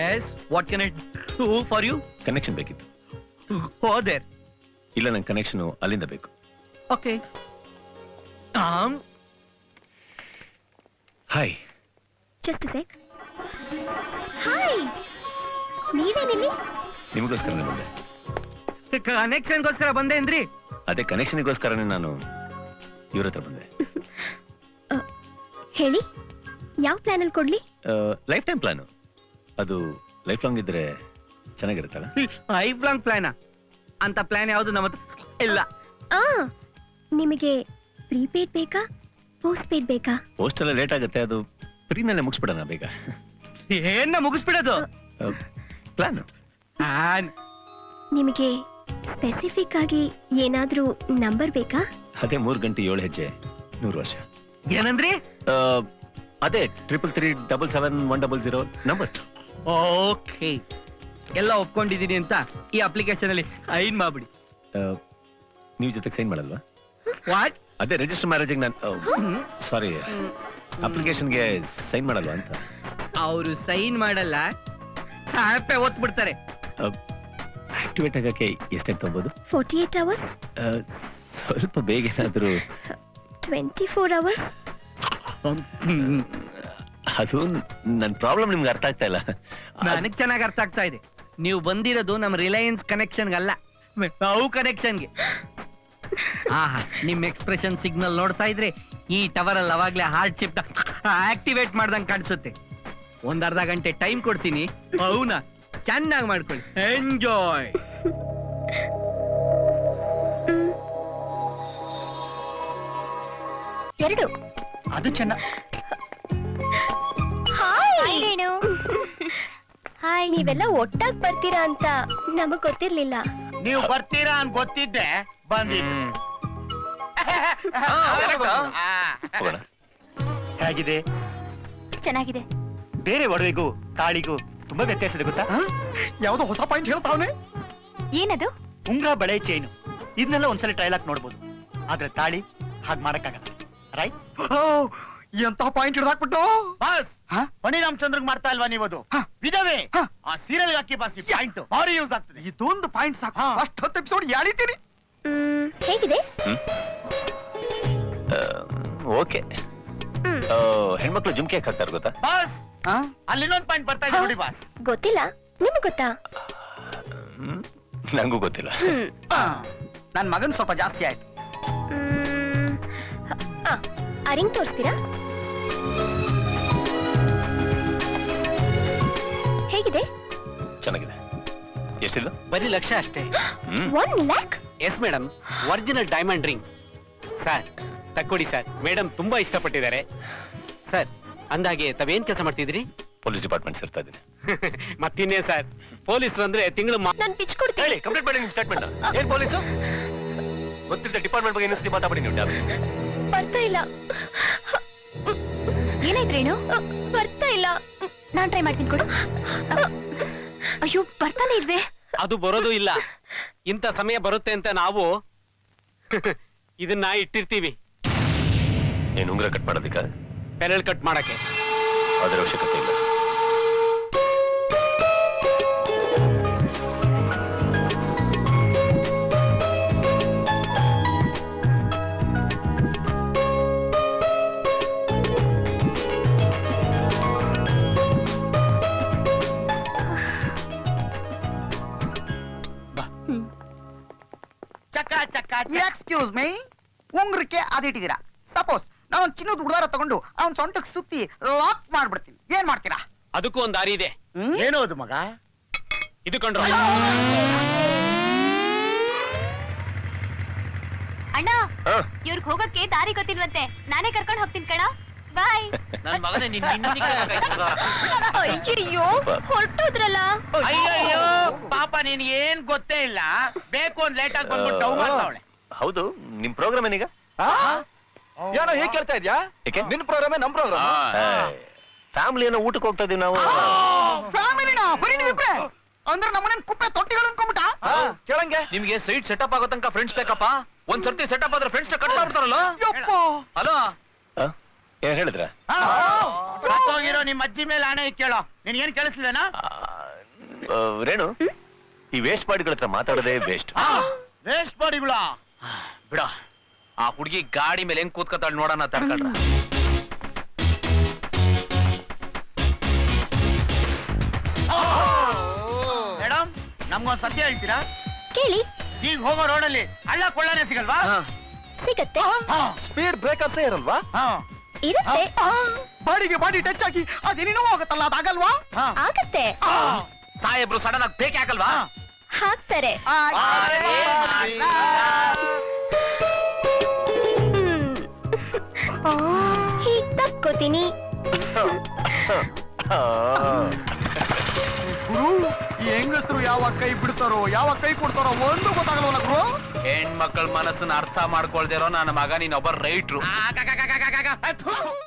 Yes, what can I do for you? Connection ಬೇಕಿತ್ತು. Go there. ಇಲ್ಲ, ನಂಗೆ connection ಅಲ್ಲಿಂದ ಬೇಕು. Okay. Hi. Just a sec. Hi. ನೀವೇನಿಲ್ಲಿ? ನಿಮಗೋಸ್ಕರ ಬಂದೆ. ಕನೆಕ್ಷನ್ಗೋಸ್ಕರ ಬಂದೆ ಅಂದ್ರಿ? ಅದೇ ಕನೆಕ್ಷನ್ಗೋಸ್ಕರನೇ ನಾನು ಇವ್ರ ಹತ್ರ ಬಂದೆ. ಹೇಳಿ, ಯಾವ ಪ್ಲಾನ್ ಅಲ್ಲಿ ಕೊಡ್ಲಿ? Life time plan. ಅದು ಲೈಫ್ ಲಾಂಗ್ ಇದ್ರೆ ಚೆನ್ನಾಗಿರುತ್ತಲ್ಲ. Life long ಪ್ಲಾನಾ? ಅಂತ ಪ್ಲಾನ್ ಯಾವುದು ನಮ್ಮ ಹತ್ರ ಇಲ್ಲ. ನಿಮಗೆ ಪ್ರೀಪೇಡ್ ಬೇಕಾ, ಪೋಸ್ಟ್ ಪೇಡ್ ಬೇಕಾ? ಪೋಸ್ಟ್ ಎಲ್ಲ ಲೇಟ್ ಆಗುತ್ತೆ, ಅದು ಫ್ರೀನಲ್ಲೇ ಮುಗಿಸ್ಬಿಡೋಣ ಬೇಗ. ಏನ್ನ ಮುಗಿಸ್ಬಿಡೋದು? ಪ್ಲಾನ್. ನಿಮಗೆ ಸ್ಪೆಸಿಫಿಕ್ ಆಗಿ ಏನಾದ್ರೂ ನಂಬರ್ ಬೇಕಾ? ಅದೇ 3 ಗಂಟೆ 7 ಹೆಜ್ಜೆ 100 ವರ್ಷ. ಏನಂದ್ರಿ? ಅದೇ 33377 ನಂಬರ್. ಓಕೆ, ಎಲ್ಲ ಒಪ್ಕೊಂಡಿದ್ದೀನಿ ಅಂತ ಈ ಅಪ್ಲಿಕೇಶನ್ ಅಲ್ಲಿ ಸೈನ್ ಮಾಡ್ಬಿಡಿ. ನೀವು ಜೊತೆಗೆ ಸೈನ್ ಮಾಡಲ್ವಾ? ವಾಟ್? ಅದೇ ರಿಜಿಸ್ಟರ್ ಮ್ಯಾರೇಜಿಗೆ ನಾನು ಸಾರಿ ಅಪ್ಲಿಕೇಶನ್ಗೆ ಸೈನ್ ಮಾಡಲ್ವಾ ಅಂತ. ಅವರು ಸೈನ್ ಮಾಡಲ್ಲ, ಹ್ಯಾಪೆ ಒತ್ತು ಬಿಡ್ತಾರೆ. ಆಕ್ಟಿವೇಟ್ ಆಗಕ್ಕೆ ಎಷ್ಟಾಗಿ ತಗೋಬಹುದು? 48 hours. ಸ್ವಲ್ಪ ಬೇಗ ಏನಾದರೂ 24 hours. ಅದು ನನ್ನ ಪ್ರಾಬ್ಲಮ್ ನಿಮ್ಗೆ ಅರ್ಥ ಆಗ್ತಾ ಇಲ್ಲ. ನನಗೆ ಚೆನ್ನಾಗಿ ಅರ್ಥ ಆಗ್ತಾ ಇದೆ. ನೀವು ಬಂದಿರೋದು ನಮ್ಮ ರಿಲಯನ್ಸ್ ಕನೆಕ್ಷನ್ಗಲ್ಲ, ಅವು ಕನೆಕ್ಷನ್ಗೆ. ಆಹಾ, ನಿಮ್ ಎಕ್ಸ್ಪ್ರೆಷನ್ ಸಿಗ್ನಲ್ ನೋಡ್ತಾ ಇದ್ರೆ ಈ ಟವರ್ ಅಲ್ಲಿ ಅವಾಗ್ಲೇ ಹಾರ್ಟ್ ಚಿಪ್ ಆಕ್ಟಿವೇಟ್ ಮಾಡ್ದಂಗ್ ಕಾಣಿಸುತ್ತೆ. ಒಂದ್ ಅರ್ಧ ಗಂಟೆ ಟೈಮ್ ಕೊಡ್ತೀನಿ, ಅವನ ಚೆನ್ನಾಗಿ ಮಾಡ್ಕೊಳ್ಳಿ. ಎಂಜಾಯ್. ಎರಡು. ಅದು ಚೆನ್ನ. ಹಾಯ್, ನೀವೆಲ್ಲ ಒಟ್ಟಾಗಿ ಬರ್ತೀರಾ ಅಂತ ನಮಗ್ ಗೊತ್ತಿರ್ಲಿಲ್ಲ. ನೀವು ಬರ್ತೀರಾ ಅಂತ ಗೊತ್ತಿದ್ದೆ ಬಂದಿದ್ದು. ಹೇಗಿದೆ? ಚೆನ್ನಾಗಿದೆ. ಬೇರೆ ಒಡವೆಗೂ ತಾಳಿಗೂ ತುಂಬಾ ವ್ಯತ್ಯಾಸ ಇದೆ ಗೊತ್ತಾ? ಯಾವ್ದೋ ಹೊಸ ಪಾಯಿಂಟ್ ಹೇಳ್ತಾವನೆ. ಏನದು? ಉಂಗ್ರ, ಬಳೆ, ಚೈನು ಇದನ್ನೆಲ್ಲ ಒಂದ್ಸಲ ಟ್ರೈಲ್ ಹಾಕಿ ನೋಡ್ಬೋದು. ಆದ್ರೆ ತಾಳಿ ಹಾಗೆ ಮಾಡಕ್ಕಾಗಲ್ಲ. ರೈಟ್? ಎಂತ ಪಾಯಿಂಟ್ ಹಿಡ್ದಾಕ್ಬಿಟ್ಟು ಬಾಸ್, ಪಣಿ ರಾಮಚಂದ್ರಗ್ ಮಾಡ್ತಾ ಇಲ್ವಾ ನೀವದು? ವಿಧವೇ ಆ ಸೀರಿಯಲ್ ಹಾಕಿ ಬಾಸ್, ಈ ಪಾಯಿಂಟ್ ಭಾರಿ ಯೂಸ್ ಆಗ್ತದೆ. ಇದೊಂದು ಪಾಯಿಂಟ್ ಸಾಕು, ಅಷ್ಟೊತ್ತು ಎಪಿಸೋಡ್ ಎಳಿತೀನಿ. ಹೇಗಿದೆ? ಓಕೆ. ಹೆಣ್ಮಕ್ಳು ಜುಮ್ಕಿ ಯಾಕೆ ಹಾಕ್ತಾರೆ ಗೊತ್ತಾ? ಬಾಸ್, ಅಲ್ಲಿ ಇನ್ನೊಂದು ಪಾಯಿಂಟ್ ಬರ್ತಾ ಇದೆ ನೋಡಿ ಬಾಸ್. ಗೊತ್ತಿಲ್ಲ, ನಿಮಗ್ ಗೊತ್ತಾ? ನಂಗೂ ಗೊತ್ತಿಲ್ಲ. ನನ್ ಮಗನ್ ಸ್ವಲ್ಪ ಜಾಸ್ತಿ ಆಯ್ತು. ಆ ರಿಂಗ್ ತೋರಿಸ್ತೀರಾ? ಹೇಗಿದೆ? ಚೆನ್ನಾಗಿದೆ. ಎಷ್ಟಿಲ್ಲ? ಬರೀ ಲಕ್ಷ ಅಷ್ಟೇ. 1 lakh? Yes madam, original diamond ring. Sir ತಕ್ಕೊಡಿ ಸರ್, ಮೇಡಮ್ ತುಂಬಾ ಇಷ್ಟಪಟ್ಟಿದ್ದಾರೆ. ಸರ್ ಅಂದಾಗೆ ತಾವೇನ್ ಕೆಲಸ ಮಾಡ್ತಿದ್ರಿ? ಪೊಲೀಸ್ ಡಿಪಾರ್ಟ್ಮೆಂಟ್ ಸೇರ್ತಾ ಇದ್ದೀನಿ. ಮತ್ತಿನ್ನೇ ಸರ್, ಪೊಲೀಸರು ಅಂದ್ರೆ ತಿಂಗಳು ನಾನು ಪಿಚ್ ಕೊಡ್ತೀನಿ. ಹೇಳಿ, ಕಂಪ್ಲೀಟ್ ಮಾಡಿ ನಿಮ್ ಸ್ಟೇಟ್ಮೆಂಟ್. ಏನ್ ಪೊಲೀಸು? ಗೊತ್ತಿದ್ದ ಡಿಪಾರ್ಟ್ಮೆಂಟ್ ಬಗ್ಗೆ ಇನ್ನೊಂದ್ಸತಿ ಮಾತಾಡಿ ನೀವು. ಬರ್ತಾ ಇಲ್ಲ. ಏನಾಯ್ತ್ರೇನು? ಬರ್ತಾ ಇಲ್ಲ. ನಾನ್ ಟ್ರೈ ಮಾಡ್ತೀನಿ ಕೊಡು. ಅಯ್ಯೋ, ಬರ್ತಾನೆ ಇಲ್ವೇ? ಅದು ಬರೋದು ಇಲ್ಲ. ಇಂಥ ಸಮಯ ಬರುತ್ತೆ ಅಂತ ನಾವು ಇದನ್ನ ಇಟ್ಟಿರ್ತೀವಿ. ಏನ್ ಉಂಗ್ರ ಕಟ್ ಮಾಡೋದಿಕ್ಕ? ಪೆರಲ್ ಕಟ್ ಮಾಡಕ್ಕೆ ಅದರ ಅವಶ್ಯಕತೆ ಇಲ್ಲ. ಎಕ್ಸ್ಕ್ಯೂಸ್ ಮೀ, ಉಂಗ್ರಕ್ಕೆ ಅದಿಟ್ಟಿದ್ದೀರಾ. ಸಪೋಸ್ ನಾನು ಚಿನ್ನದ ಉಡಾರ ತಗೊಂಡು ಅವನ್ ಸೊಂಟಕ್ಕೆ ಸುತ್ತಿ ಲಾಕ್ ಮಾಡ್ಬಿಡ್ತೀನಿ, ಏನ್ ಮಾಡ್ತೀರಾ? ಅದಕ್ಕೂ ಒಂದ್ ದಾರಿ ಇದೆ. ಏನೋ ಅದು ಮಗ? ಇದು ಕಂಡ್ರ ಅಣ್ಣ, ಇವ್ರಿಗೆ ಹೋಗಕ್ಕೆ ದಾರಿ ಗೊತ್ತಿಲ್ವಂತೆ. ನಾನೇ ಕರ್ಕೊಂಡು ಹೋಗ್ತೀನಿ ಕಣ. ಬಾಯ್. ನನ್ ಮಗನೇ ಅಯ್ಯೋ, ಹೊರಟೋದ್ರಲ್ಲ. ಅಯ್ಯೋ ಪಾಪ, ನಿನ್ ಏನ್ ಗೊತ್ತೇ ಇಲ್ಲ. ಬೇಕು ಒಂದ್ ಲೇಟ್ ಆಗಿ ಬಂದ್ಬಿಟ್ಟು ಡೌ ಮಾಡ್ತಾವಳೆ. ಹೌದು, ನಿಮ್ ಪ್ರೋಗ್ರಾಮ್ ಏನೀಗ? ಏನೋ ಹೇಗೆ ಕೇಳ್ತಾ ಇದ್ಯಾ? ನಿನ್ ಪ್ರೋಗ್ರಾಮೇ ನಮ್ ಪ್ರೋಗ್ರಾಮ್. ಫ್ಯಾಮಿಲಿ ಏನೋ ಊಟಕ್ಕೆ ಹೋಗ್ತಾ ಇದೀವಿ ನಾವು. ಫ್ಯಾಮಿಲಿನ ಬರೀ ನೀವಿಬ್ರೆ ಅಂದ್ರೆ ನಮ್ಮನೇನ್ ಕುಪ್ಪೆ ತೊಟ್ಟಿಗಳು ಅನ್ಕೊಂಬಿಟ್ಟ. ಕೇಳಂಗೆ ನಿಮ್ಗೆ ಸೈಟ್ ಸೆಟಪ್ ಆಗೋ ತನಕ ಫ್ರೆಂಡ್ಸ್ ಬೇಕಪ್ಪ. ಒಂದ್ ಸರ್ತಿ ಸೆಟಪ್ ಆದ್ರೆ ಫ್ರೆಂಡ್ಸ್ ಕಟ್ ಮಾಡ್ತಾರಲ್ಲ. ಹಲೋ, ಏನ್ ಹೇಳಿದ್ರ? ಹೋಗಿರೋ ನಿಮ್ ಅಜ್ಜಿ ಮೇಲೆ ಆಣೆ ಕೇಳೋ. ನಿನ್ಗೇನ್ ಕೇಳಿಸ್ಲೇನಾ? ರೇಣು ಈ ವೇಸ್ಟ್ ಬಾಡಿಗಳ ಹತ್ರ ಮಾತಾಡೋದೇ ವೇಸ್ಟ್. ವೇಸ್ಟ್ ಬಾಡಿಗಳ ಬಿಡ, ಆ ಹುಡುಗಿ ಗಾಡಿ ಮೇಲೆ ಹೆಂಗ್ ಕೂತ್ಕೊತಾಳ ನೋಡೋಣ ತಡ್ಕೊಂಡ್ರ. ಮೇಡಮ್ ನಮ್ಗೊಂದ್ ಸತ್ಯ ಹೇಳ್ತೀರಾ? ಕೇಳಿ. ಈಗ ಹೋಗೋ ರೋಡಲ್ಲಿ ಹಳ್ಳ ಕೊಳ್ಳನೆ ಸಿಗಲ್ವಾ? ಸಿಗತ್ತೆ. ಸ್ಪೀಡ್ ಬ್ರೇಕರ್ಸೇ ಇರಲ್ವಾ? ಇರುತ್ತೆ. ಬಾಡಿಗೆ ಬಾಡಿ ಟಚ್ ಆಗಿ ಅದೇನೇನೋ ಹೋಗುತ್ತಲ್ಲ ಅದಾಗಲ್ವಾ? ಆಗತ್ತೆ. ಸಾಹೇಬ್ರು ಸಡನ್ ಆಗಿ ಬೇಕೆ ಹಾಕಲ್ವಾ? ಹಾಕ್ತಾರೆ. ಹೀಗ್ ತಕ್ಕೋತೀನಿ. ಗುರು ಈ ಹೆಂಗಸರು ಯಾವ ಕೈ ಬಿಡ್ತಾರೋ ಯಾವ ಕೈ ಕೊಡ್ತಾರೋ ಒಂದು ಗೊತ್ತಾಗಲ್ವಲ್ಲ ಗುರು. ಹೆಣ್ಮಕ್ಳ ಮನಸ್ಸನ್ನ ಅರ್ಥ ಮಾಡ್ಕೊಳ್ದಿರೋ ನನ್ನ ಮಗ ನೀನೊಬ್ಬ ರೈಟ್ರು.